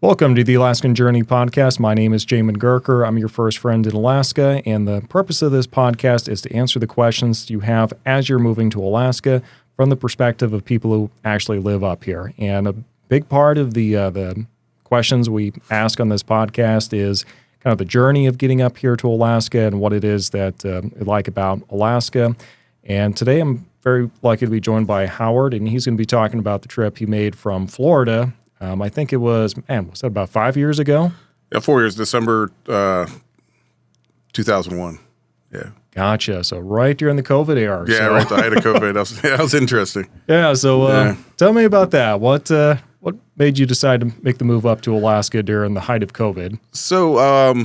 Welcome to the Alaskan Journey podcast. My name is Jamin Goecker. I'm your first friend in Alaska, and the purpose of this podcast is to answer the questions you have as you're moving to Alaska from the perspective of people who actually live up here. And a big part of the questions we ask on this podcast is kind of the journey of getting up here to Alaska and what it is that I like about Alaska. And today I'm very lucky to be joined by Howard, and he's going to be talking about the trip he made from Florida. I think it was that about 5 years ago? Yeah, 4 years, December 2001. Yeah. Gotcha. So right during the COVID era. Yeah, right. The height of COVID. That was interesting. Yeah. So tell me about that. What made you decide to make the move up to Alaska during the height of COVID? So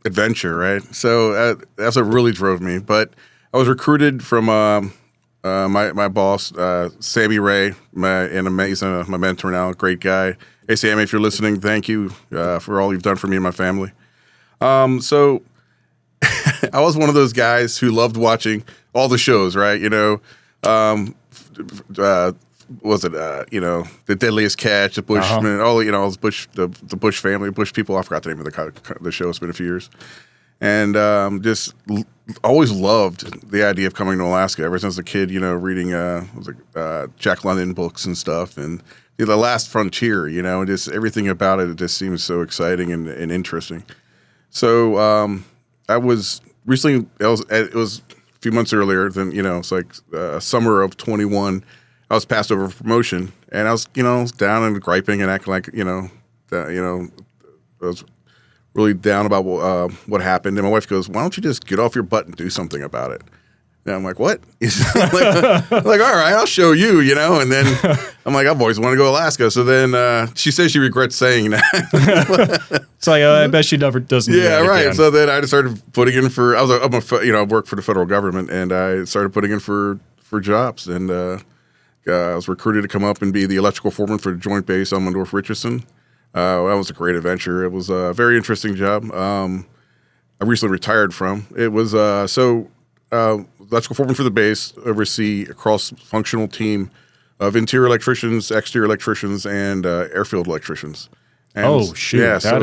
adventure, right? So that's what really drove me. But I was recruited from my boss, Sammy Ray, my mentor now, great guy. Hey, Sammy, if you're listening, thank you for all you've done for me and my family. So I was one of those guys who loved watching all the shows, right? You know, The Deadliest Catch, The Bushmen, all the Bush family, Bush people. I forgot the name of the show. It's been a few years. And just always loved the idea of coming to Alaska ever since a kid, reading Jack London books and stuff. And The Last Frontier, and just everything about it just seems so exciting and interesting. So I was recently, it was a few months earlier than, it's like summer of 21. I was passed over for promotion, and I was, down and griping and acting like, I was really down about what happened. And my wife goes, "Why don't you just get off your butt and do something about it?" And I'm like, "What?" I'm like, "All right, I'll show you," And then I'm like, "I've always wanted to go to Alaska." So then she says she regrets saying that. It's like, I bet she never doesn't. Yeah, do that right. again. So then I just started putting in for. I work for the federal government, and I started putting in for jobs. And I was recruited to come up and be the electrical foreman for the Joint Base Elmendorf Richardson. That was a great adventure. It was a very interesting job. I recently retired from. It was electrical foreman for the base, oversee a cross-functional team of interior electricians, exterior electricians, and airfield electricians. And shoot! Yeah, that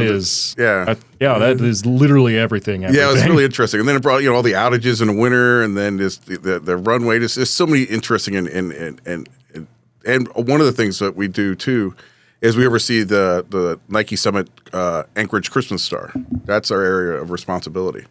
is literally everything. Yeah, it was really interesting. And then it brought all the outages in the winter, and then just the runway. There's so many interesting and one of the things that we do too is we oversee the Nike Summit Anchorage Christmas Star. That's our area of responsibility.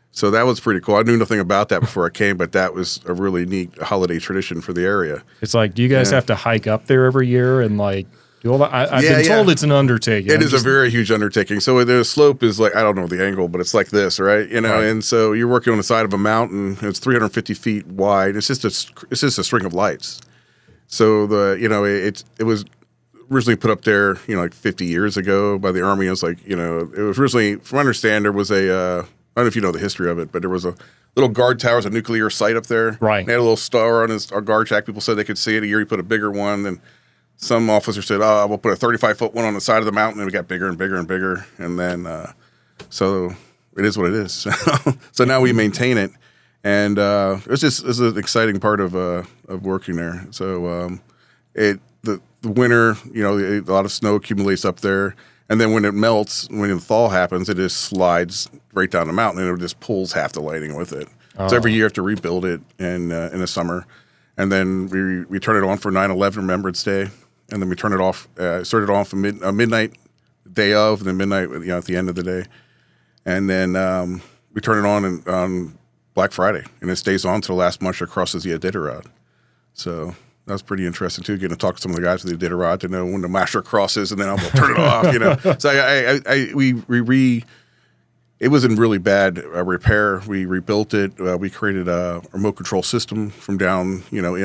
So that was pretty cool. I knew nothing about that before I came, but that was a really neat holiday tradition for the area. It's like, do you guys have to hike up there every year and do all that? I've been told it's an undertaking. It is a very huge undertaking. So the slope is like, I don't know the angle, but it's like this, right? Right. And so you're working on the side of a mountain. It's 350 feet wide. It's just a string of lights. So it was originally put up there, like 50 years ago by the Army. It was like, it was originally, from what I understand, there was I don't know if you know the history of it, but there was a little guard tower, a nuclear site up there. Right. They had a little star on our guard shack. People said they could see it. A year he put a bigger one. Then some officer said, we'll put a 35-foot one on the side of the mountain. And it got bigger and bigger and bigger. And then, so it is what it is. So now we maintain it. And it's an exciting part of working there. So the winter, a lot of snow accumulates up there, and then when it melts, when the thaw happens, it just slides right down the mountain, and it just pulls half the lighting with it. So every year you have to rebuild it in the summer, and then we turn it on for 9/11 Remembrance Day, and then we turn it off, start it off midnight day of, and then midnight at the end of the day, and then we turn it on Black Friday, and it stays on till the last musher crosses the Iditarod. So that's pretty interesting too. Getting to talk to some of the guys with the Iditarod to know when the masher crosses, and then I'll turn it off. So it was in really bad repair. We rebuilt it. We created a remote control system from down,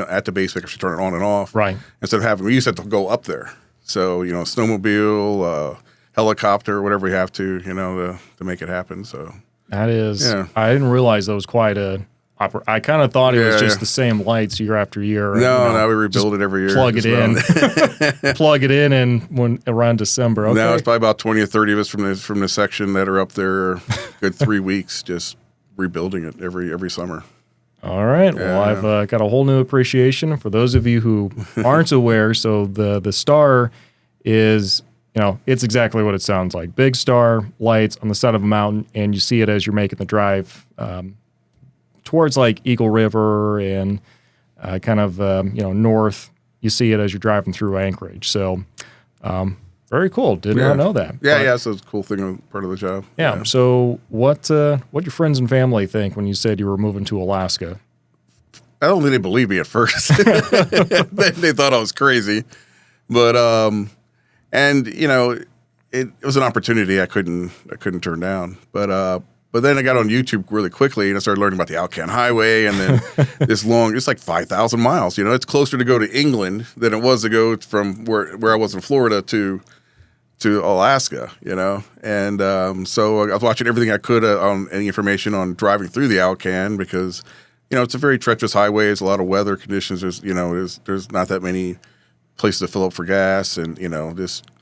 at the base, we actually turn it on and off. Right. Instead of we used to have to go up there. So snowmobile, helicopter, whatever we have to, to make it happen. So that is. Yeah. I didn't realize that was quite a. I kind of thought it was just the same lights year after year. No, we rebuild it every year. Plug it in, plug it in, and when around December. Okay. No, it's probably about 20 or 30 of us from the section that are up there. Good 3 weeks, just rebuilding it every summer. All right. Yeah. Well, I've got a whole new appreciation for those of you who aren't aware. So the star is it's exactly what it sounds like. Big star, lights on the side of a mountain, and you see it as you're making the drive towards like Eagle River and kind of, north. You see it as you're driving through Anchorage. So very cool. Did not know that. Yeah, so it's a cool thing, part of the job. Yeah. So what your friends and family think when you said you were moving to Alaska? I don't think they believed me at first. They thought I was crazy. But, it was an opportunity I couldn't turn down. But then I got on YouTube really quickly and I started learning about the Alcan Highway and then it's like 5,000 miles. It's closer to go to England than it was to go from where I was in Florida to Alaska, And so I was watching everything I could on any information on driving through the Alcan because, it's a very treacherous highway. There's a lot of weather conditions. There's not that many places to fill up for gas and, even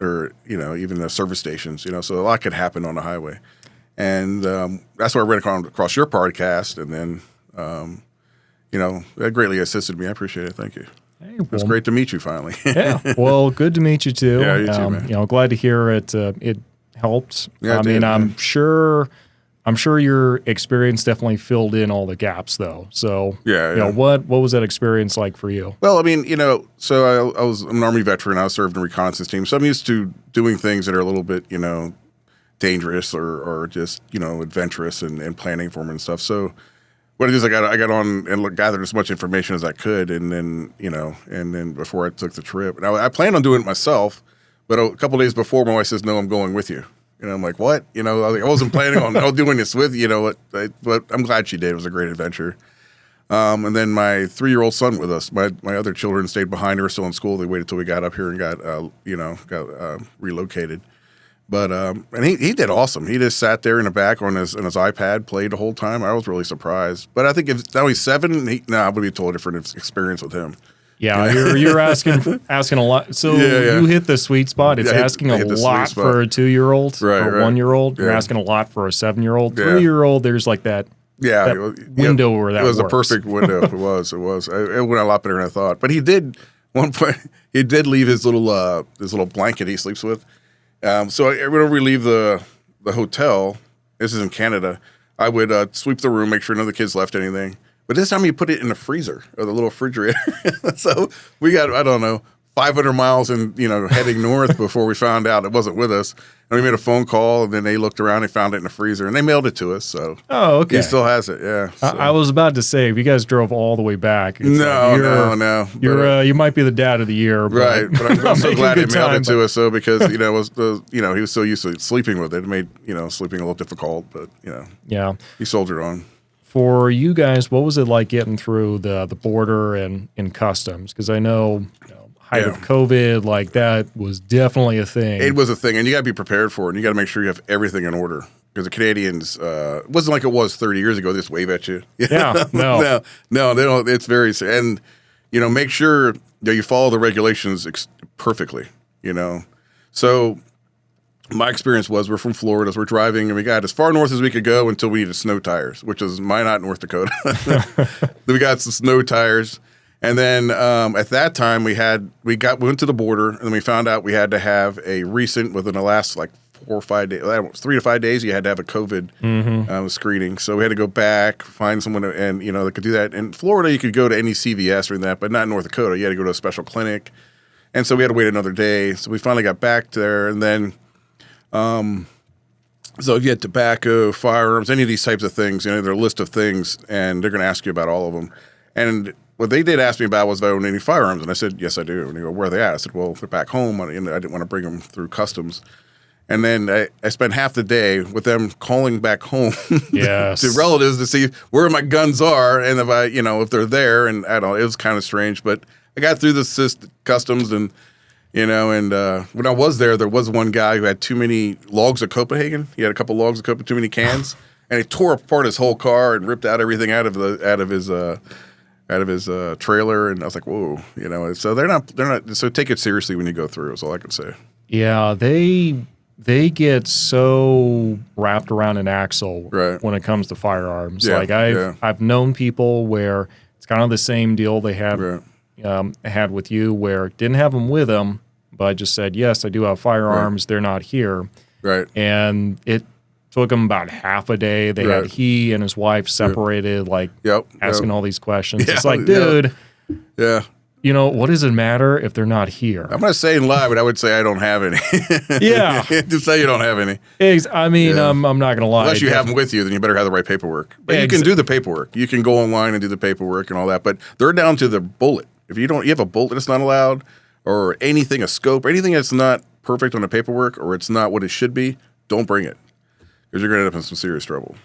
the service stations, so a lot could happen on the highway. And that's why I ran across your podcast, and then, that greatly assisted me. I appreciate it. Thank you. Hey, it's great to meet you finally. Yeah, well, good to meet you too. Yeah, you too, man. Glad to hear it. It helped. Yeah, I'm sure your experience definitely filled in all the gaps, though. So, what was that experience like for you? Well, so I was an Army veteran. I was served in a reconnaissance team, so I'm used to doing things that are a little bit, dangerous or just adventurous and planning for them and stuff. So what it is, I got on and gathered as much information as I could, and then before I took the trip, now I planned on doing it myself, but a couple of days before, my wife says, "No, I'm going with you." And I'm like, "What?" I wasn't planning on doing this with you, but I'm glad she did. It was a great adventure. And then my 3-year-old son with us. My other children stayed behind. They were still in school. They waited till we got up here and got relocated. But and he did awesome. He just sat there in the back on his iPad, played the whole time. I was really surprised. But I think if now he's 7, it would be a totally different experience with him. Yeah, you're asking a lot. So you hit the sweet spot. It's asking a lot for a 2-year-old or 1-year-old. You're asking a lot for a 7-year-old. 3-year-old, there's like that. Window where that was works. A perfect window. It was. It went a lot better than I thought. But he did one point. He did leave his little blanket he sleeps with. So whenever we leave the hotel, this is in Canada, I would sweep the room, make sure none of the kids left anything. But this time he put it in the freezer or the little refrigerator. So we got, 500 miles and, heading north before we found out it wasn't with us. And we made a phone call, and then they looked around and found it in the freezer, and they mailed it to us. So he still has it. Yeah. So. I was about to say, if you guys drove all the way back, no. You might be the dad of the year, right? But I'm so glad they mailed it to us, though, because he was so used to sleeping with it. It made sleeping a little difficult, but he soldiered on. For you guys, what was it like getting through the border and in customs? Because I know. Height of COVID, like that was definitely a thing. It was a thing, and you got to be prepared for it. And you got to make sure you have everything in order because the Canadians, it wasn't like it was 30 years ago. They just wave at you. Yeah, no, they don't. It's very, and make sure that you follow the regulations perfectly. So my experience was we're from Florida, so we're driving, and we got as far north as we could go until we needed snow tires, which is Minot, North Dakota. Then we got some snow tires. And then at that time we went to the border, and then we found out we had to have a recent within the last 4 or 5 days, 3 to 5 days. You had to have a COVID screening, so we had to go back, find someone, that could do that. In Florida, you could go to any CVS or that, but not in North Dakota. You had to go to a special clinic, and so we had to wait another day. So we finally got back there, and then, so if you had tobacco, firearms, any of these types of things, their list of things, and they're going to ask you about all of them, and. What they did ask me about was if I owned any firearms, and I said, yes, I do. And they go, where are they at? I said, well, they're back home, and I didn't want to bring them through customs. And then I spent half the day with them calling back home to relatives to see where my guns are and if they're there. And I don't know, it was kind of strange, but I got through the customs and when I was there was one guy who had too many logs of Copenhagen. He had a couple logs of Copenhagen, too many cans, and he tore apart his whole car and ripped out everything out of his trailer, and I was like, whoa, so they're not, so take it seriously when you go through, is all I can say. Yeah, they get so wrapped around an axle when it comes to firearms. Yeah, like I've known people where it's kind of the same deal they had had with you, where didn't have them with them, but I just said, yes, I do have firearms. They're not here. Right. And it took them about half a day. They had he and his wife separated, asking all these questions. Yeah, it's like, dude, yeah. You know, what does it matter if they're not here? I'm not saying lie, but I would say I don't have any. Yeah. Just say you don't have any. I mean, I'm not going to lie. Unless you have them with you, then you better have the right paperwork. But you can do the paperwork. You can go online and do the paperwork and all that. But they're down to the bullet. If you have a bullet that's not allowed, or anything, a scope, anything that's not perfect on the paperwork, or it's not what it should be, don't bring it. Because you're going to end up in some serious trouble.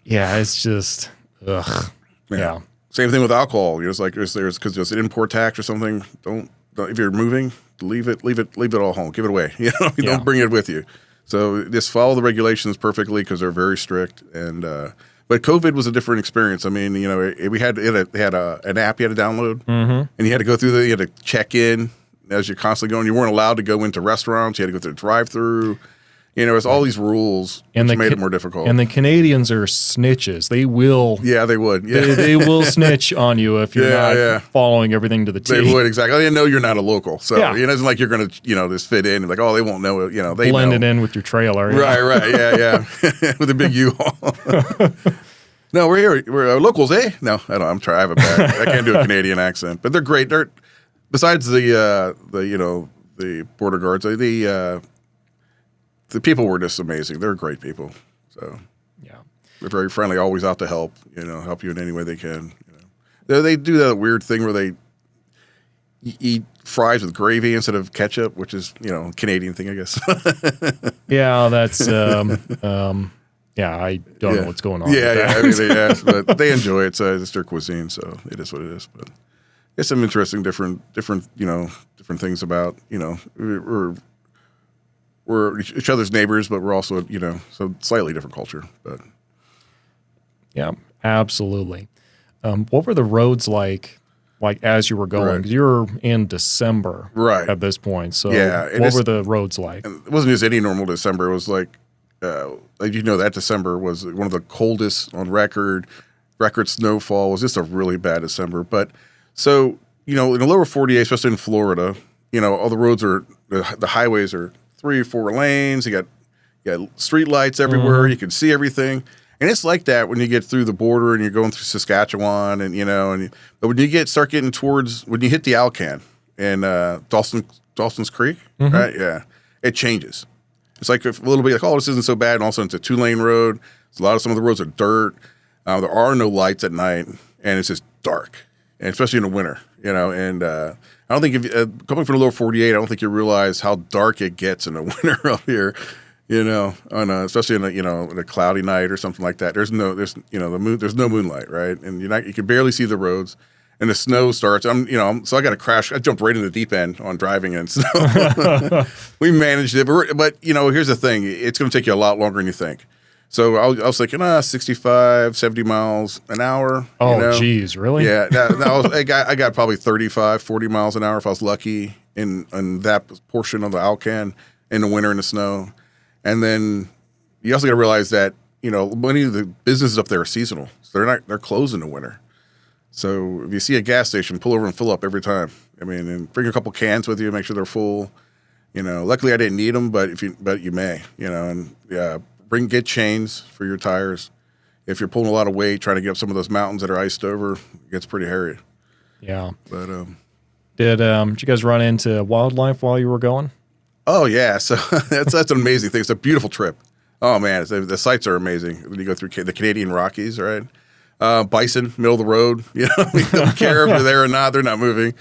Yeah, it's just, ugh. Yeah. Same thing with alcohol. It's like because there's an import tax or something. Don't if you're moving, leave it all home. Give it away. Don't bring it with you. So just follow the regulations perfectly because they're very strict. And but COVID was a different experience. I mean, we had an app you had to download, and you had to go through you had to check in as you're constantly going. You weren't allowed to go into restaurants. You had to go through the drive-through. It's all these rules which made it more difficult. And the Canadians are snitches. They will. Yeah, they would. Yeah. They will snitch on you if you're not following everything to the T. They would, exactly. They know you're not a local. So it isn't like you're going to, just fit in. Like, they won't know. They blend know. it in with your trailer. Right. Yeah. With a big U-Haul. No, we're here. We're locals, eh? No, I don't. I have a bad. I can't do a Canadian accent. But they're great. They're besides the border guards, the people were just amazing. They're great people. So they're very friendly, always out to help. Help you in any way they can. They do that weird thing where they eat fries with gravy instead of ketchup, which is a Canadian thing, I guess. Yeah, that's. I don't know what's going on. But they enjoy it. So it's their cuisine, so it is what it is. But it's some interesting, different things about we're each other's neighbors, but we're also, so slightly different culture. But yeah, absolutely. What were the roads like as you were going? 'Cause you're in December at this point. So what were the roads like? It wasn't just any normal December. It was like that December was one of the coldest on record. Record snowfall. It was just a really bad December. But so, in the lower 48, especially in Florida, all the roads the highways are 3 or 4 lanes. You got street lights everywhere. You can see everything, and it's like that when you get through the border and you're going through Saskatchewan, but when you start getting towards when you hit the Alcan and Dawson's Creek, right? Yeah, it changes. It's like a little bit like, this isn't so bad, and all of a sudden it's a 2-lane road. Some of the roads are dirt. There are no lights at night, and it's just dark, and especially in the winter, and. I don't think coming from the lower 48, I don't think you realize how dark it gets in the winter up here, especially in a cloudy night or something like that. There's no moonlight, right? And you can barely see the roads, and the snow starts. So I got to crash. I jumped right in the deep end on driving in snow. We managed it, but here's the thing: it's going to take you a lot longer than you think. So I was thinking, 65, 70 miles an hour. Oh, geez, really? Yeah. I got probably 35, 40 miles an hour if I was lucky in that portion of the Alcan in the winter in the snow. And then you also got to realize that, many of the businesses up there are seasonal. So they're closed in the winter. So if you see a gas station, pull over and fill up every time. And bring a couple cans with you, make sure they're full. Luckily I didn't need them, but you may, get chains for your tires. If you're pulling a lot of weight, trying to get up some of those mountains that are iced over, it gets pretty hairy. Yeah. But did you guys run into wildlife while you were going? Oh yeah, so that's an amazing thing. It's a beautiful trip. Oh man, the sights are amazing when you go through the Canadian Rockies, right? Bison, middle of the road. We don't care if they're there or not; they're not moving.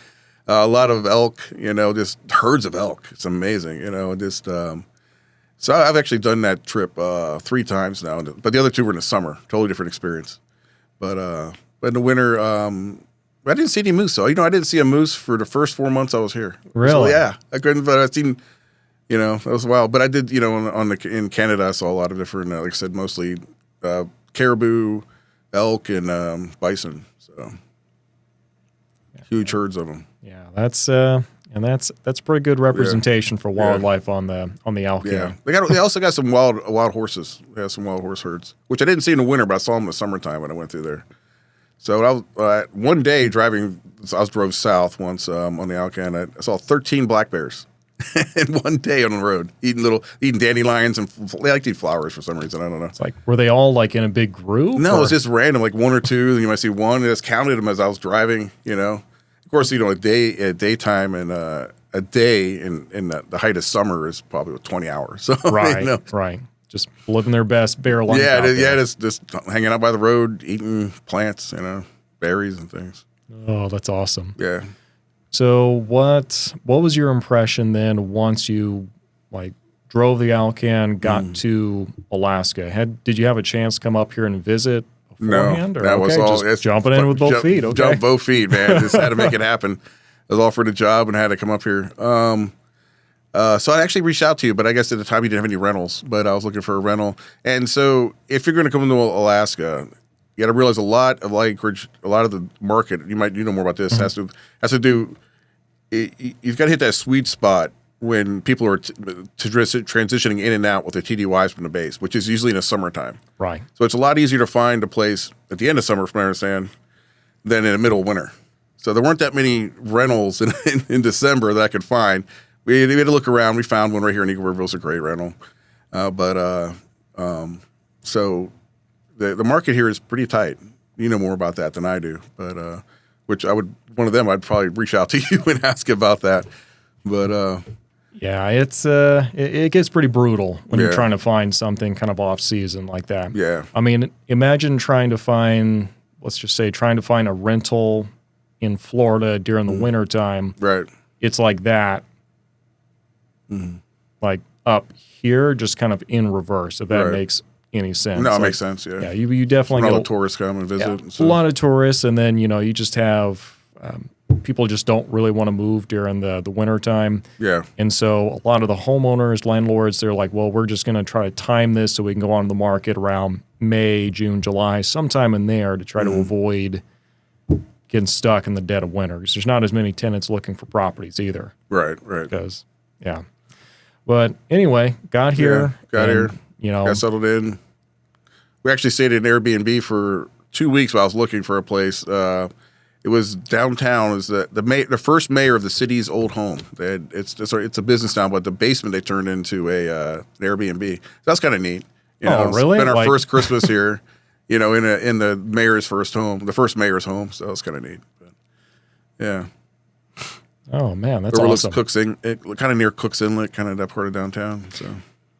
A lot of elk, just herds of elk. It's amazing, So I've actually done that trip 3 times now, but the other 2 were in the summer. Totally different experience. But in the winter, I didn't see any moose. So I didn't see a moose for the first 4 months I was here. Really? So, yeah, I couldn't. But I've seen, that was wild. But I did, in Canada, I saw a lot of different, like I said, mostly caribou, elk, and bison. So huge herds of them. Yeah, that's pretty good representation for wildlife on the Alcan. Yeah, they also got some wild horses. They have some wild horse herds, which I didn't see in the winter, but I saw them in the summertime when I went through there. So I was one day driving. I drove south once on the Alcan. I saw 13 black bears in one day on the road, eating dandelions, and they like to eat flowers for some reason. I don't know. It's like, were they all like in a big group? No, it's just random, like one or two. And you might see one. And I just counted them as I was driving. Of course, a daytime and a day in the height of summer is probably 20 hours. So right, right. Just living their best bear life. Just hanging out by the road, eating plants, berries and things. Oh, that's awesome. Yeah. So what was your impression then once you drove the Alcan, got to Alaska? Did you have a chance to come up here and visit beforehand? No, that was all. Just jumping in with both feet. Okay. Jump both feet, man. Just had to make it happen. I was offered a job and had to come up here. So I actually reached out to you, but I guess at the time you didn't have any rentals, but I was looking for a rental. And so if you're going to come into Alaska, you got to realize a lot of acreage, a lot of the market, you know more about this, has to do, you've got to hit that sweet spot when people are transitioning in and out with their TDYs from the base, which is usually in the summertime. Right. So it's a lot easier to find a place at the end of summer, from what I understand, than in the middle of winter. So there weren't that many rentals in December that I could find. We had to look around. We found one right here in Eagle River. It was a great rental. So the market here is pretty tight. You know more about that than I do. But I'd probably reach out to you and ask about that. But yeah, it gets pretty brutal when you're trying to find something kind of off season like that. Yeah. I mean, imagine trying to find a rental in Florida during the wintertime. Right. It's like that. Like up here, just kind of in reverse, if that makes any sense. No, it makes sense, yeah. Yeah, you definitely get a get lot of tourists come and visit. Yeah, a lot of tourists, and then, you just have people just don't really want to move during the wintertime. Yeah. And so a lot of the homeowners, landlords, they're like, well, we're just going to try to time this so we can go on the market around May, June, July, sometime in there to try to avoid getting stuck in the dead of winter, because there's not as many tenants looking for properties either. Right. Because, yeah. But anyway, got here. Got settled in. We actually stayed in an Airbnb for 2 weeks while I was looking for a place. It was downtown. It was the first mayor of the city's old home. It's a business now, but the basement they turned into an Airbnb. So that's kind of neat. Really? It's been our first Christmas here. In the mayor's first home, the first mayor's home. So it's kind of neat. But, yeah. Oh man, that's overlooks awesome. Kind of near Cook's Inlet, kind of that part of downtown. So.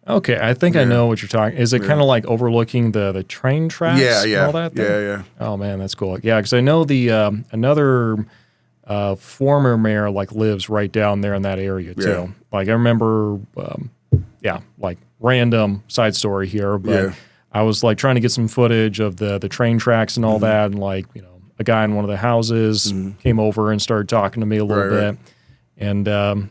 Okay, I think I know what you're talking. Is it kind of like overlooking the train tracks? Yeah. And all that thing? Yeah. Oh man, that's cool. Yeah, because I know the another former mayor lives right down there in that area too. Yeah. I remember, random side story here, but I was trying to get some footage of the train tracks and all that, and a guy in one of the houses came over and started talking to me a little bit. And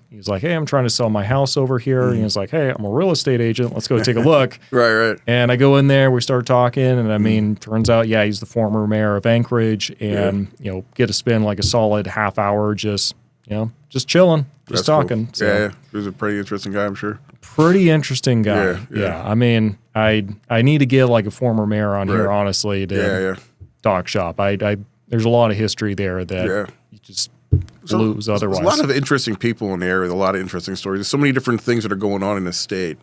he was like, hey, I'm trying to sell my house over here. And he was like, hey, I'm a real estate agent. Let's go take a look. Right. And I go in there, we start talking, and turns out, he's the former mayor of Anchorage, and, get to spend a solid half hour just chilling, just talking. Cool. So, yeah. He was a pretty interesting guy, I'm sure. Pretty interesting guy. Yeah. I mean, I need to get a former mayor on here, honestly, to talk shop. There's a lot of history there that you just lose otherwise. There's a lot of interesting people in the area, a lot of interesting stories. There's so many different things that are going on in the state.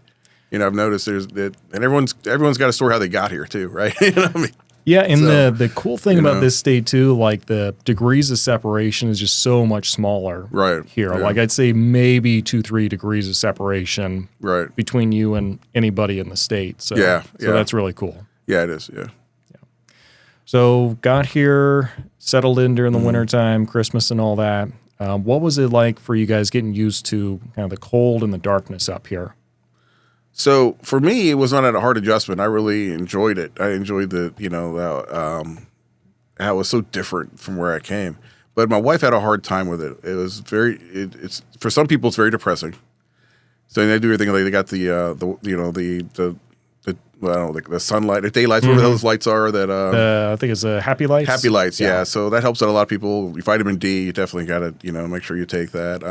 I've noticed and everyone's got a story how they got here too, right? Yeah, and the cool thing about this state too, the degrees of separation is just so much smaller here. Yeah. I'd say maybe 2-3 degrees of separation between you and anybody in the state. So that's really cool. Yeah, it is. Yeah. So got here, settled in during the wintertime, Christmas and all that. What was it like for you guys getting used to kind of the cold and the darkness up here? So for me, it was not a hard adjustment. I really enjoyed it. I enjoyed how it was so different from where I came. But my wife had a hard time with it. It was it's for some people it's very depressing. So they do everything. They got the sunlight, the daylights, whatever those lights are. That I think it's Happy Lights. Happy Lights, yeah. So that helps out a lot of people. Vitamin D, you definitely got to make sure you take that.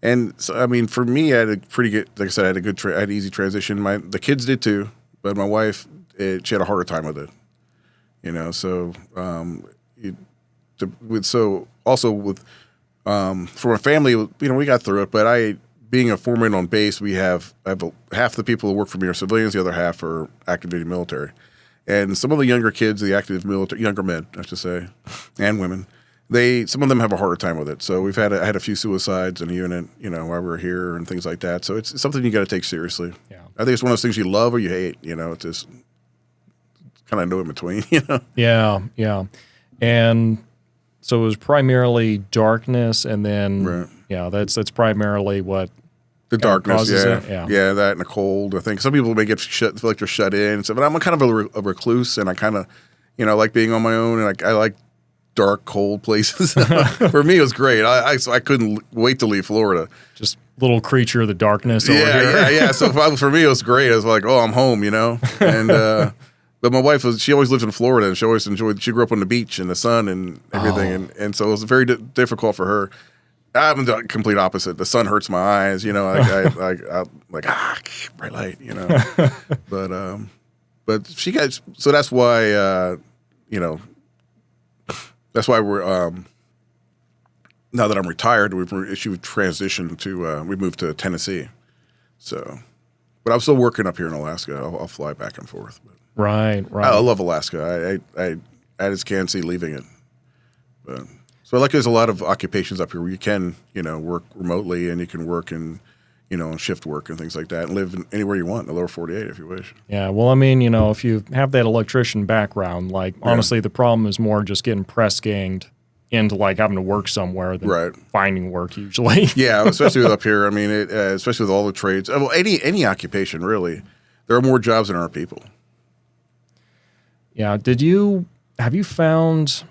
And so, I mean, for me, I had a pretty good, like I said, I had I had an easy transition. The kids did too, but my wife, she had a harder time with it. So from a family, we got through it. But being a foreman on base, half the people who work for me are civilians, the other half are active duty military. And some of the younger kids, the active military, younger men, I should say, and women, some of them have a harder time with it. So I had a few suicides in a unit, while we were here and things like that. So it's something you got to take seriously. Yeah. I think it's one of those things you love or you hate. It's just kind of no in between. Yeah. And so it was primarily darkness, and then that's primarily what the darkness. Yeah, that and the cold. I think some people may feel like they're shut in. So, but I'm kind of a recluse, and I kind of like being on my own, and I like dark, cold places. For me, it was great. I couldn't wait to leave Florida. Just little creature of the darkness over here. Yeah. So for me, it was great. I was like, oh, I'm home, And but my wife she always lived in Florida, and she always enjoyed. She grew up on the beach and the sun and everything, and so it was very difficult for her. I'm the complete opposite. The sun hurts my eyes, I like bright light, But she got so that's why that's why we're now that I'm retired, she transitioned to we moved to Tennessee, so. But I'm still working up here in Alaska. I'll fly back and forth. But Right. I love Alaska. I just can't see leaving it. But so there's a lot of occupations up here where you can work remotely, and you can work in shift work and things like that, and live anywhere you want in the lower 48 if you wish. Yeah. Well, I mean, if you have that electrician background, honestly, the problem is more just getting press ganged into having to work somewhere than finding work usually. Yeah, especially with up here. I mean, especially with all the trades. Well, any occupation really, there are more jobs than there are people. Yeah. Have you found?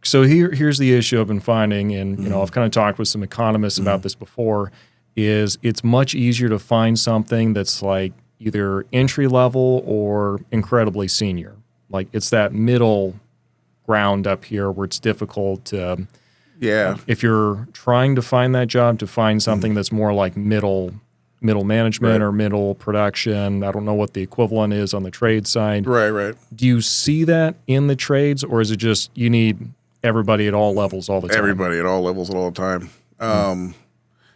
So here's the issue I've been finding, and I've kind of talked with some economists about this before. Is it's much easier to find something that's either entry level or incredibly senior. It's that middle ground up here where it's difficult to. If you're trying to find that job, to find something that's more like middle management or middle production. I don't know what the equivalent is on the trade side. Right. Do you see that in the trades, or is it just you need everybody at all levels all the time? Everybody at all levels all the time.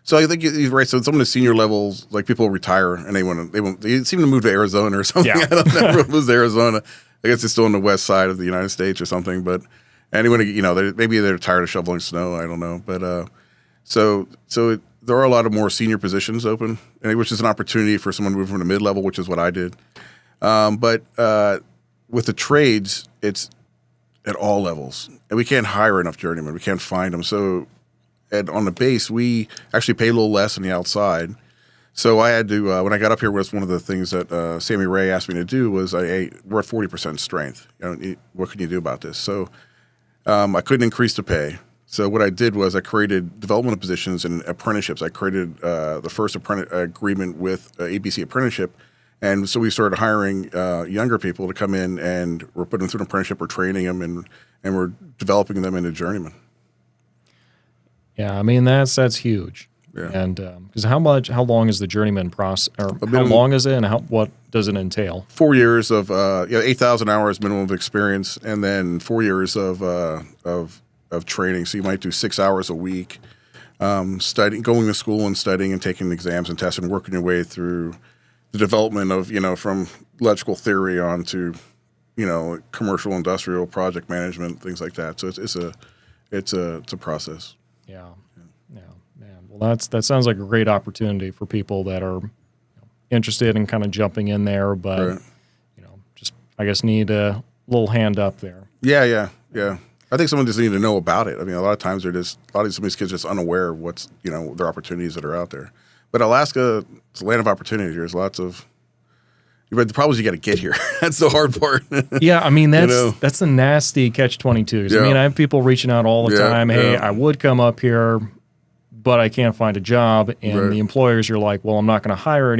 So I think you're right. So some of the senior levels, people retire and they seem to move to Arizona or something. Yeah. I don't know. Everyone moves to Arizona. I guess it's still on the west side of the United States or something. But anyone, maybe they're tired of shoveling snow. I don't know. But so there are a lot of more senior positions open, which is an opportunity for someone to move from the mid level, which is what I did. But with the trades, it's at all levels, and we can't hire enough journeymen. We can't find them. So. And on the base, we actually pay a little less on the outside. So I had to, when I got up here, was one of the things that Sammy Ray asked me to do was, hey, we're at 40% strength. What can you do about this? So I couldn't increase the pay. So what I did was I created development positions and apprenticeships. I created the first agreement with ABC Apprenticeship. And so we started hiring younger people to come in, and we're putting them through an apprenticeship, we're training them, and we're developing them into journeymen. Yeah, I mean that's huge. Yeah. And because how long is the journeyman process, or how long is it, and what does it entail? 4 years of 8,000 hours minimum of experience, and then 4 years of training. So you might do 6 hours a week, studying, going to school and studying and taking exams and tests and working your way through the development of from electrical theory on to commercial, industrial, project management, things like that. So it's a process. Yeah, man. Well, that sounds like a great opportunity for people that are interested in kind of jumping in there, but just I guess need a little hand up there. Yeah. I think someone just need to know about it. I mean, a lot of times some of these kids are just unaware of what's their opportunities that are out there. But Alaska, it's a land of opportunity. There's lots of. But the problem is you got to get here. That's the hard part. Yeah, I mean that's a nasty catch-22. Yeah. I mean, I have people reaching out all the time. Hey, I would come up here, but I can't find a job. And the employers are like, well, I'm not going to hire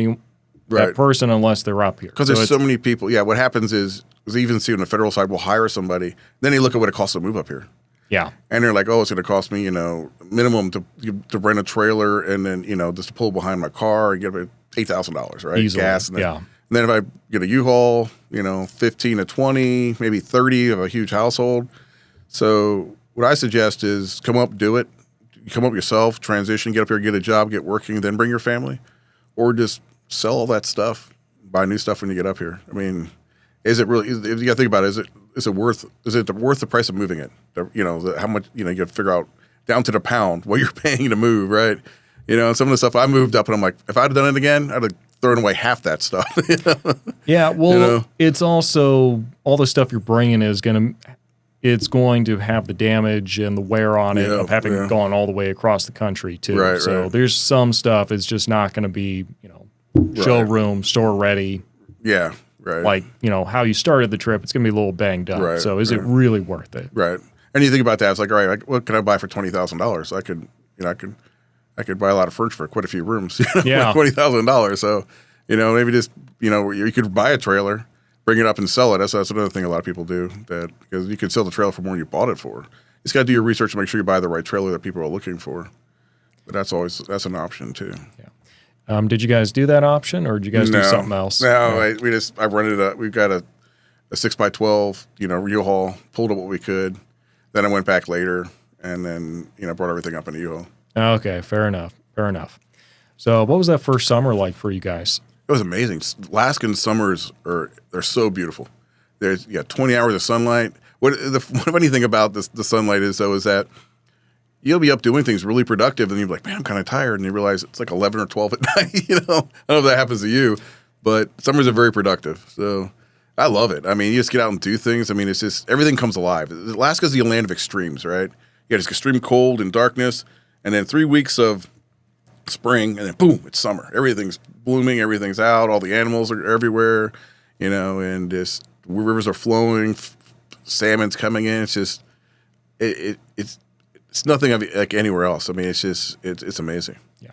that person unless they're up here. Because there's so many people. Yeah, what happens is even see on the federal side, we'll hire somebody. Then they look at what it costs to move up here. Yeah. And they're like, oh, it's going to cost me, minimum to rent a trailer and then, just to pull behind my car and get $8,000, right? Easily. Gas. And then if I get a U-Haul, 15 to 20, maybe 30 of a huge household. So what I suggest is come up, do it, you come up yourself, transition, get up here, get a job, get working, then bring your family, or just sell all that stuff, buy new stuff when you get up here. I mean, is it really? You got to think about it. Is it worth the price of moving it? How much you got to figure out down to the pound what you're paying to move, right? And some of the stuff I moved up, and I'm like, if I'd have done it again, I'd have thrown away half that stuff. Yeah, well, it's also all the stuff you're bringing it's going to have the damage and the wear on it of having gone all the way across the country too. Right, so right. there's some stuff it's just not going to be showroom store ready. Yeah, right. Like how you started the trip, it's going to be a little banged up. Right, so is it really worth it? Right. And you think about that, it's like, all right, what can I buy for $20,000? I could buy a lot of furniture for quite a few rooms. Yeah, $20,000. So maybe just you could buy a trailer, bring it up and sell it. That's another thing a lot of people do, because you could sell the trailer for more than you bought it for. You just got to do your research to make sure you buy the right trailer that people are looking for. But that's an option too. Yeah. Did you guys do that option, or did you guys do something else? No, I rented we've got a 6x12, U-Haul, pulled up what we could. Then I went back later and then, brought everything up in a U-Haul. Okay, fair enough. So what was that first summer like for you guys? It was amazing. Alaskan summers they're so beautiful. There's 20 hours of sunlight. What the funny thing about the sunlight is that you'll be up doing things really productive, and you're like, man, I'm kind of tired, and you realize it's like 11 or 12 at night. I don't know if that happens to you, but summers are very productive. So I love it. I mean, you just get out and do things. I mean, it's just everything comes alive. Alaska's the land of extremes, right? You got this extreme cold and darkness, and then 3 weeks of spring, and then boom, it's summer. Everything's blooming, everything's out, all the animals are everywhere, and just rivers are flowing, salmon's coming in. It's just it's nothing like anywhere else. I mean, it's amazing. Yeah.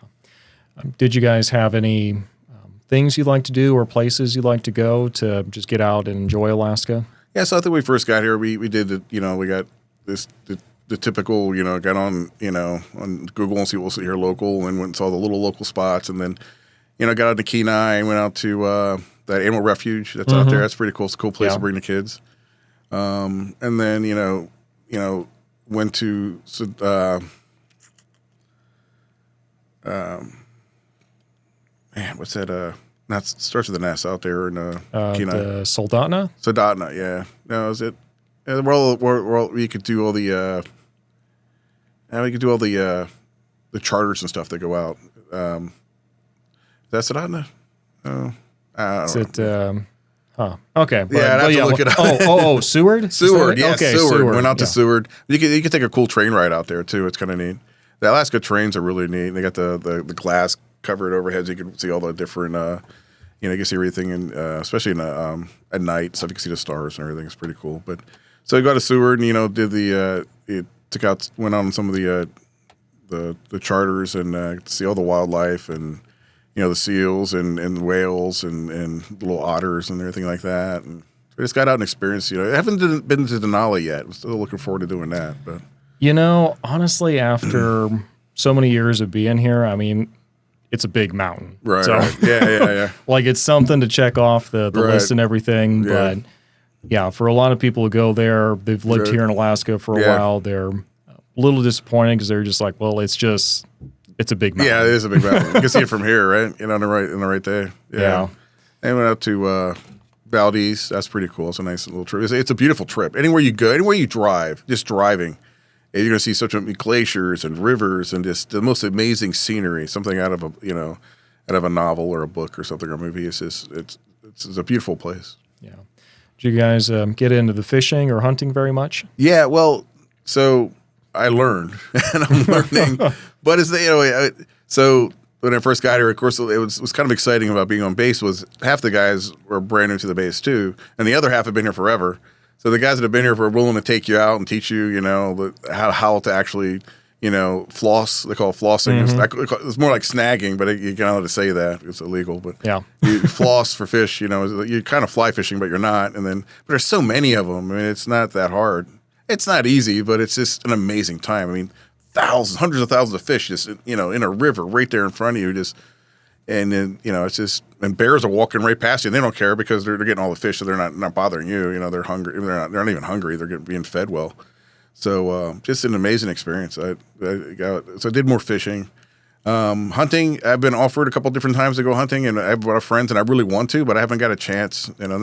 Did you guys have any things you'd like to do or places you'd like to go to just get out and enjoy Alaska? Yeah, so I think we first got here, we did we got the typical, got on, on Google and see what's here local, and went and saw the little local spots, and then, got out to Kenai and went out to that animal refuge that's out there. That's pretty cool. It's a cool place to bring the kids. And then, went to what's that? That starts with an S out there in Kenai. The Soldotna? Soldotna, yeah. No, is it? Well, we could do all the the charters and stuff that go out. Is that Soldotna? Oh, I don't know. Okay. But, yeah, I'd have to look it up. Seward? Seward, yeah, okay, Seward. Went out to Seward. You could take a cool train ride out there too. It's kind of neat. The Alaska trains are really neat. They got the glass covered overhead, so you can see all the different. You can see everything, especially at night, so you can see the stars and everything. It's pretty cool. But so we got to Seward, and went on some of the charters and to see all the wildlife and. The seals and whales and little otters and everything like that. And I just got out and experienced, I haven't been to Denali yet. I'm still looking forward to doing that. But honestly, after so many years of being here, I mean, it's a big mountain. Right. So, right. Yeah. like it's something to check off the list and everything. Yeah. But yeah, for a lot of people who go there, they've lived here in Alaska for a while. They're a little disappointed because they're just like, well, it's a big mountain. Yeah, it is a big mountain. You can see it from here, right? On the right there. Yeah. And went out to Valdez. That's pretty cool. It's a nice little trip. It's a beautiful trip. Anywhere you go, anywhere you drive, just driving, you're going to see such many glaciers and rivers and just the most amazing scenery. Something out of a novel or a book or something or a movie. It's a beautiful place. Yeah. Did you guys get into the fishing or hunting very much? Yeah. Well, so I learned, and I'm learning. But so when I first got here, of course, it was kind of exciting about being on base was half the guys were brand new to the base too, and the other half have been here forever. So the guys that have been here were willing to take you out and teach you, how to actually, floss. They call it flossing. Mm-hmm. It's more like snagging, but you can't allowed to say that. It's illegal. But yeah, you floss for fish. You kind of fly fishing, but you're not. But there's so many of them. I mean, it's not that hard. It's not easy, but it's just an amazing time. I mean, hundreds of thousands of fish just, in a river right there in front of you. And then, it's just, and bears are walking right past you and they don't care because they're getting all the fish, so they're not bothering you. They're hungry. They're not even hungry. They're being fed well. So just an amazing experience. So I did more fishing. Hunting, I've been offered a couple different times to go hunting, and I have a lot of friends, and I really want to, but I haven't got a chance. Now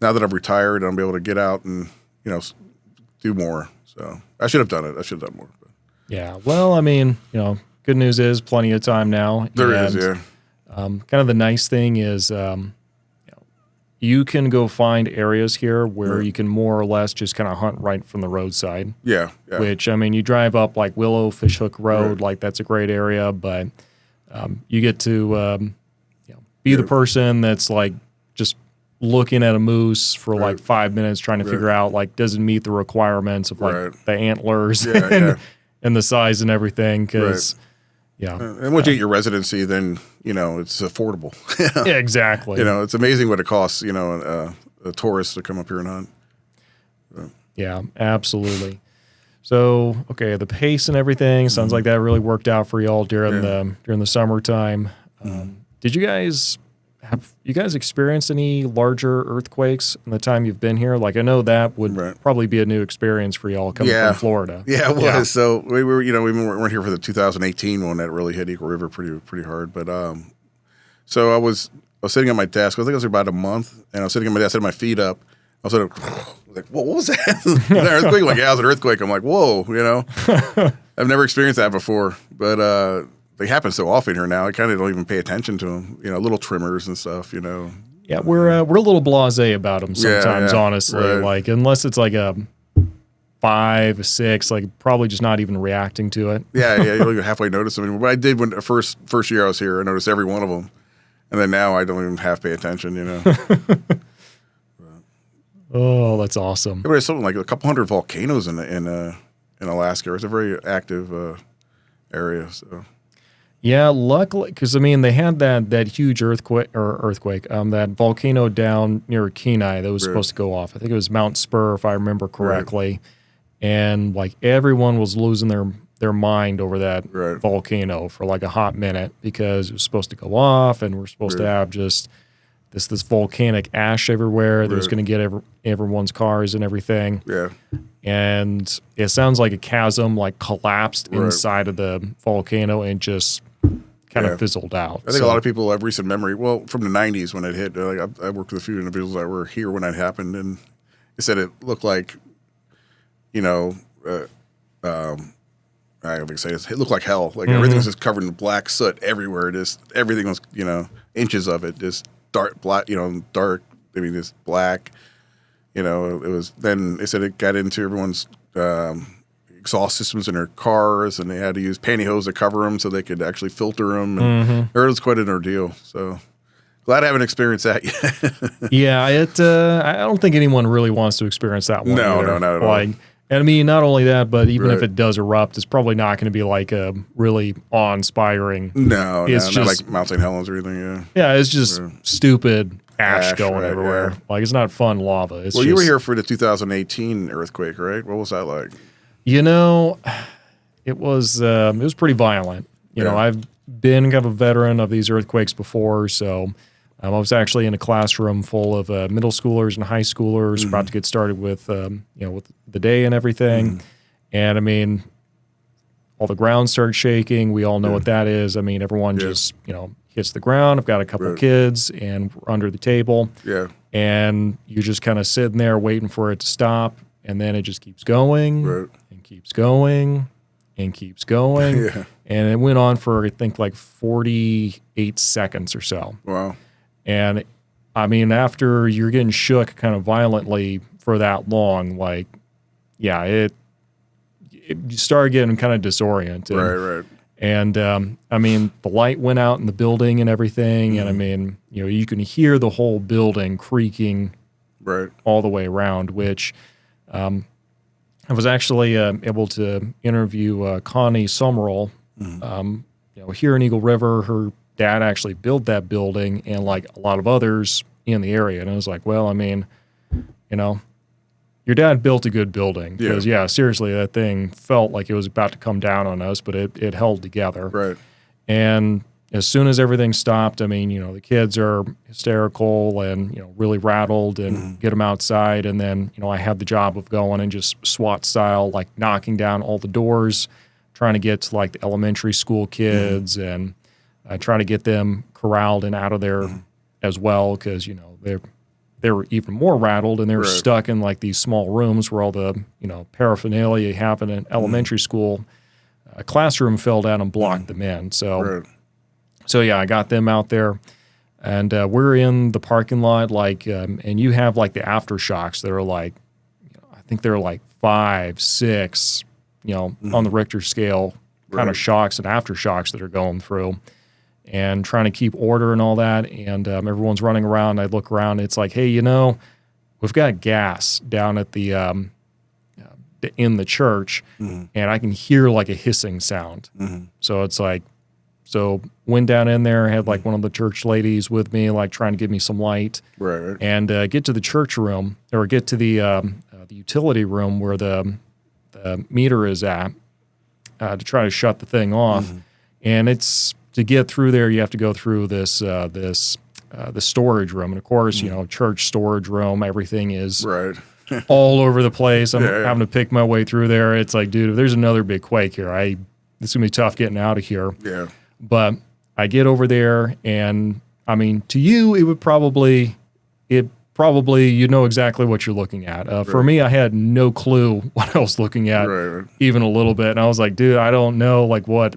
that I've retired, I'll be able to get out and do more. So I should have done it. I should have done more. But. Yeah. Well, I mean, good news is plenty of time now. There is, yeah. Kind of the nice thing is, you can go find areas here where you can more or less just kind of hunt right from the roadside. Yeah. Which, I mean, you drive up like Willow Fish Hook Road, like that's a great area, but you get to be the person that's like just looking at a moose for like 5 minutes trying to figure out like does it meet the requirements of like the antlers and the size and everything because and once you get your residency, then it's affordable. Yeah, exactly. It's amazing what it costs. A tourist to come up here and hunt. So. Yeah, absolutely. So okay, the pace and everything sounds like that really worked out for y'all during the summertime. Did you guys experienced any larger earthquakes in the time you've been here? Like I know that would probably be a new experience for y'all coming from Florida. Yeah, it was. Yeah. So we weren't here for the 2018 one that really hit Eagle River pretty hard. But so I was sitting at my desk. I think it was about a month, and I was sitting at my desk, I had my feet up. I was sort of like, what was that? An earthquake? Like, yeah, it was an earthquake. I'm like, whoa, I've never experienced that before, but they happen so often here now. I kind of don't even pay attention to them. Little tremors and stuff. Yeah, we're a little blasé about them sometimes. Honestly, like unless it's like a 5, 6, like probably just not even reacting to it. Yeah, you don't even halfway notice them anymore. But I did when the first year I was here. I noticed every one of them, and then now I don't even half pay attention. Oh, that's awesome. There's something like a couple hundred volcanoes in Alaska. It's a very active area. So. Yeah, luckily, because I mean they had that huge earthquake, that volcano down near Kenai that was supposed to go off. I think it was Mount Spur, if I remember correctly, and like everyone was losing their mind over that volcano for like a hot minute because it was supposed to go off, and we're supposed to have just this volcanic ash everywhere that was going to get everyone's cars and everything. Yeah. And it sounds like a chasm like collapsed inside of the volcano and just kind of fizzled out. I think a lot of people have recent memory. Well, from the 90s when it hit, like I worked with a few individuals that were here when that happened, and they said it looked like, I don't think say it looked like hell. Like everything was just covered in black soot everywhere. Just everything was, inches of it, just dark black. Dark. I mean, just black. It was. Then they said it got into everyone's exhaust systems in their cars, and they had to use pantyhose to cover them so they could actually filter them. And it was quite an ordeal. So glad I haven't experienced that yet. Yeah, I don't think anyone really wants to experience that one. No, not at all. And I mean, not only that, but even if it does erupt, it's probably not going to be like a really awe-inspiring. No, it's just, not like Mount St. Helens or anything. Yeah, it's just stupid ash going everywhere. Yeah. Like it's not fun lava. It's you were here for the 2018 earthquake, right? What was that like? It was pretty violent. You know, I've been kind of a veteran of these earthquakes before, so I was actually in a classroom full of middle schoolers and high schoolers about to get started with with the day and everything. And I mean, all the ground started shaking. We all know what that is. I mean, everyone just hits the ground. I've got a couple kids and we're under the table. Yeah, and you're just kind of sitting there waiting for it to stop, and then it just keeps going and keeps going and keeps going. And it went on for I think like 48 seconds or so. Wow. And I mean, after you're getting shook kind of violently for that long, like, you start getting kind of disoriented. Right. And I mean, the light went out in the building and everything. And I mean, you can hear the whole building creaking all the way around, which I was actually able to interview Connie Summerall, here in Eagle River. Her dad actually built that building and like a lot of others in the area. And I was like, well, I mean, your dad built a good building because seriously, that thing felt like it was about to come down on us, but it held together. Right. And, as soon as everything stopped, I mean, the kids are hysterical and, really rattled and get them outside. And then, I had the job of going and just SWAT style, like knocking down all the doors, trying to get to like the elementary school kids and trying to get them corralled and out of there as well. Cause they were even more rattled and they were stuck in like these small rooms where all the, paraphernalia you have in an elementary school. A classroom fell down and blocked them in. So yeah, I got them out there, and we're in the parking lot, like, and you have like the aftershocks that are like, I think they're like 5, 6, on the Richter scale, kind of shocks and aftershocks that are going through, and trying to keep order and all that. And everyone's running around. I look around. It's like, hey, we've got gas down at the in the church, and I can hear like a hissing sound. So it's like, went down in there, had like one of the church ladies with me, like trying to give me some light, and get to the church room or get to the utility room where the meter is at to try to shut the thing off. And it's to get through there, you have to go through the storage room, and of course, church storage room, everything is all over the place. I'm having to pick my way through there. It's like, dude, if there's another big quake here, it's gonna be tough getting out of here. Yeah. But I get over there, and I mean, to you, you'd know exactly what you're looking at. For me, I had no clue what I was looking at, even a little bit. And I was like, dude, I don't know, like, what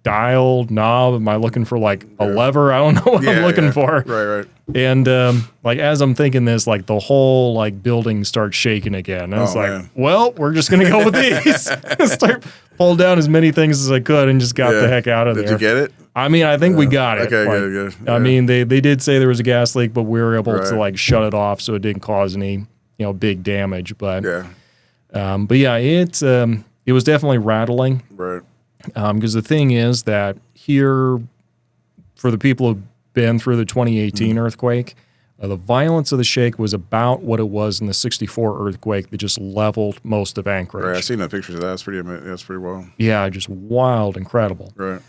dial, knob, am I looking for, like, a lever? I don't know what I'm looking for. Right. And, like, as I'm thinking this, like, the whole, like, building starts shaking again. And it's like, well, we're just going to go with these. Start pulled down as many things as I could and just got the heck out of there. Did you get it? I mean, I think we got it. Okay, like, good. Yeah. I mean, they did say there was a gas leak, but we were able to like shut it off, so it didn't cause any big damage. But it was definitely rattling. Right. Because the thing is that here, for the people who've been through the 2018 earthquake, the violence of the shake was about what it was in the 64 earthquake that just leveled most of Anchorage. Right, I've seen the pictures of that. That's pretty wild. Yeah, just wild, incredible. Right.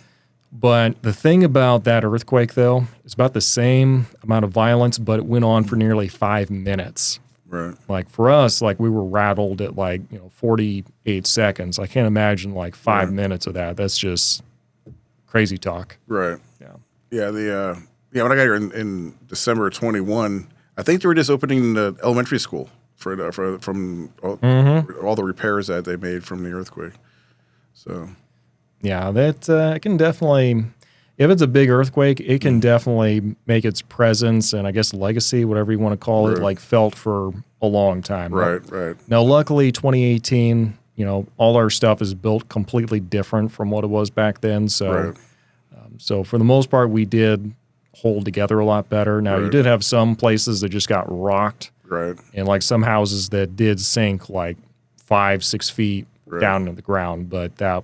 But the thing about that earthquake, though, it's about the same amount of violence, but it went on for nearly 5 minutes. Right. Like for us, like we were rattled at 48 seconds. I can't imagine like 5 minutes of that. That's just crazy talk. Right. Yeah. Yeah, when I got here in December of 21, I think they were just opening the elementary school from all the repairs that they made from the earthquake. So, yeah, that it can definitely, if it's a big earthquake, it can definitely make its presence and I guess legacy, whatever you want to call it, like felt for a long time. Right. Now, luckily, 2018, all our stuff is built completely different from what it was back then. So, so for the most part, we did hold together a lot better. Now, you did have some places that just got rocked. Right. And like some houses that did sink like 5-6 feet down to the ground. But that,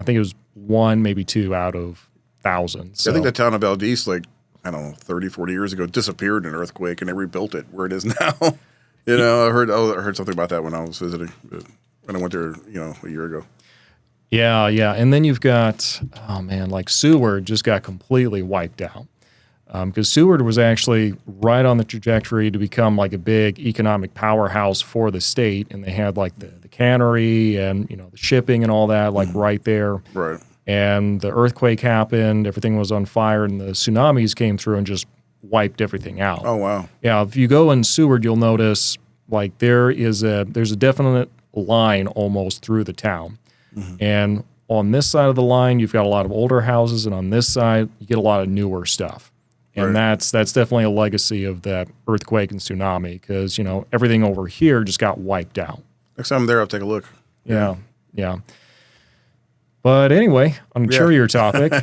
I think it was 1, maybe 2 out of thousands. So. I think the town of Valdez, like, I don't know, 30, 40 years ago, disappeared in an earthquake and they rebuilt it where it is now. I heard something about that when I was visiting, when I went there, a year ago. Yeah. And then you've got, like Seward just got completely wiped out. Because Seward was actually right on the trajectory to become like a big economic powerhouse for the state, and they had like the cannery and the shipping and all that like right there. Right. And the earthquake happened, everything was on fire, and the tsunamis came through and just wiped everything out. Oh wow. Yeah, if you go in Seward, you'll notice like there's a definite line almost through the town, and on this side of the line you've got a lot of older houses, and on this side you get a lot of newer stuff. And that's definitely a legacy of that earthquake and tsunami because, everything over here just got wiped out. Next time I'm there, I'll take a look. Yeah. But anyway, on a cheerier topic,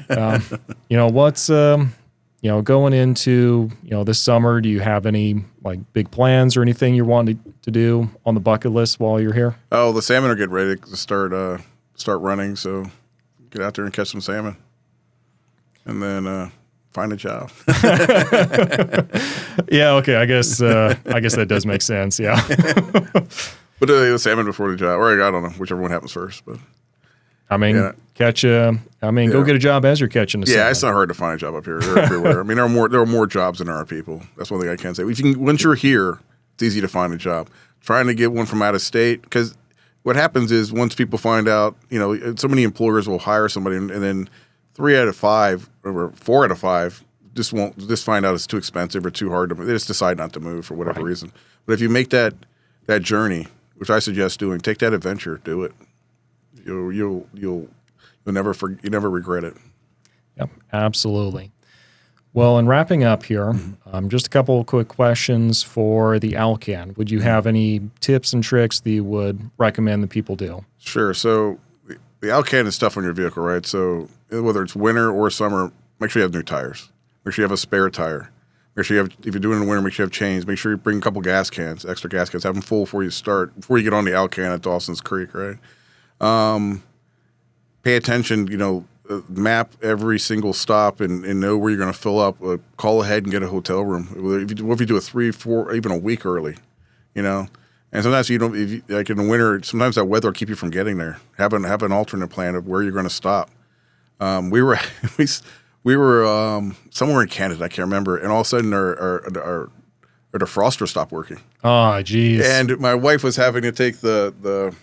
what's, going into, this summer, do you have any, like, big plans or anything you're wanting to do on the bucket list while you're here? Oh, the salmon are getting ready to start running, so get out there and catch some salmon. And then... find a job. Yeah, okay. I guess that does make sense. Yeah. But the salmon before the job, or I don't know, whichever one happens first. But I mean, Yeah. Go get a job as you're catching the Yeah, sun. it's not hard to find a job up here. They're everywhere. I mean, there are more jobs than there are people. That's one thing I can say. Once you're here, it's easy to find a job. Trying to get one from out of state, because what happens is once people find out, so many employers will hire somebody, and then 3 out of 5 or 4 out of 5 just find out it's too expensive or too hard to move. They just decide not to move for whatever reason. But if you make that journey, which I suggest doing, take that adventure, do it. You'll never regret it. Yep, absolutely. Well, in wrapping up here, just a couple of quick questions for the Alcan. Would you have any tips and tricks that you would recommend that people do? Sure. So the Alcan is stuff on your vehicle, right? So whether it's winter or summer, make sure you have new tires. Make sure you have a spare tire. Make sure if you're doing it in the winter, make sure you have chains. Make sure you bring a couple extra gas cans. Have them full before you get on the Alcan at Dawson's Creek, right? Pay attention, map every single stop and know where you're going to fill up. Call ahead and get a hotel room. What if you do a 3, 4, even a week early, And sometimes like in the winter, sometimes that weather will keep you from getting there. Have an alternate plan of where you're going to stop. We were somewhere in Canada, I can't remember, and all of a sudden our defroster stopped working. Oh, geez. And my wife was having to take the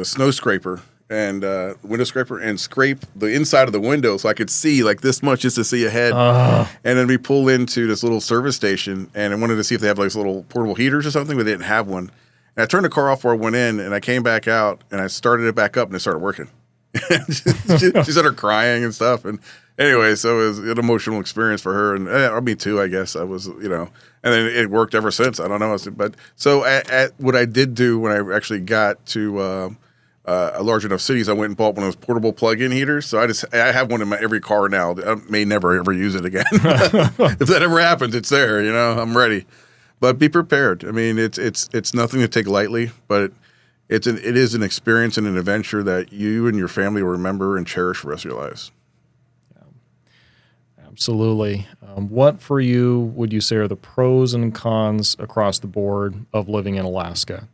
snow scraper and window scraper and scrape the inside of the window so I could see like this much just to see ahead. And then we pull into this little service station and I wanted to see if they have like little portable heaters or something, but they didn't have one. And I turned the car off before I went in and I came back out and I started it back up and it started working. she started crying and stuff. And anyway, so it was an emotional experience for her and me too, I guess. I was, and then it worked ever since. I don't know. But so at what I did do when I actually got to a large enough cities, I went and bought one of those portable plug-in heaters. So I have one in every car now. I may never ever use it again. If that ever happens, it's there. I'm ready. But be prepared. I mean, it's nothing to take lightly, but it is an experience and an adventure that you and your family will remember and cherish for the rest of your lives. Yeah, absolutely. What for you would you say are the pros and cons across the board of living in Alaska?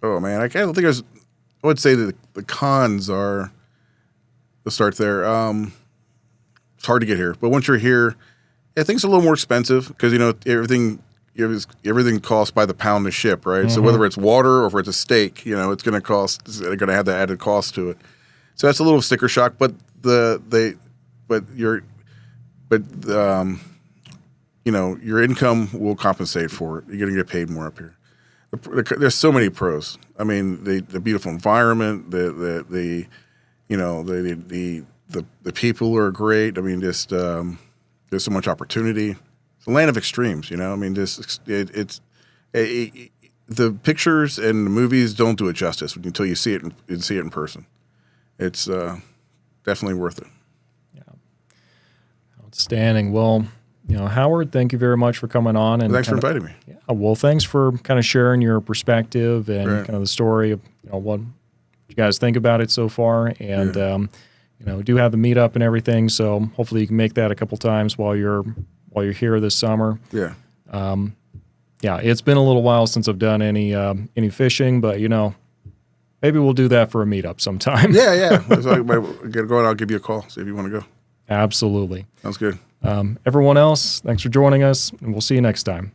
Oh man, I would say that the cons are. Let's start there. It's hard to get here, but once you're here, things are a little more expensive because everything costs by the pound to ship, right? Mm-hmm. So whether it's water or if it's a steak, it's going to have that added cost to it. So that's a little sticker shock, but your income will compensate for it. You're going to get paid more up here. There's so many pros. I mean, the beautiful environment, the people are great. I mean, just there's so much opportunity. It's a land of extremes, I mean, the pictures and the movies don't do it justice until you see it in person. It's definitely worth it. Yeah, outstanding. Well, Howard, thank you very much for coming on and thanks for inviting me. Yeah, well, thanks for kind of sharing your perspective and kind of the story of what you guys think about it so far. And we do have the meetup and everything, so hopefully you can make that a couple times while you're here this summer. Yeah. It's been a little while since I've done any fishing, but maybe we'll do that for a meetup sometime. Yeah. So I gotta go and I'll give you a call, see if you want to go. Absolutely. Sounds good. Everyone else, thanks for joining us, and we'll see you next time.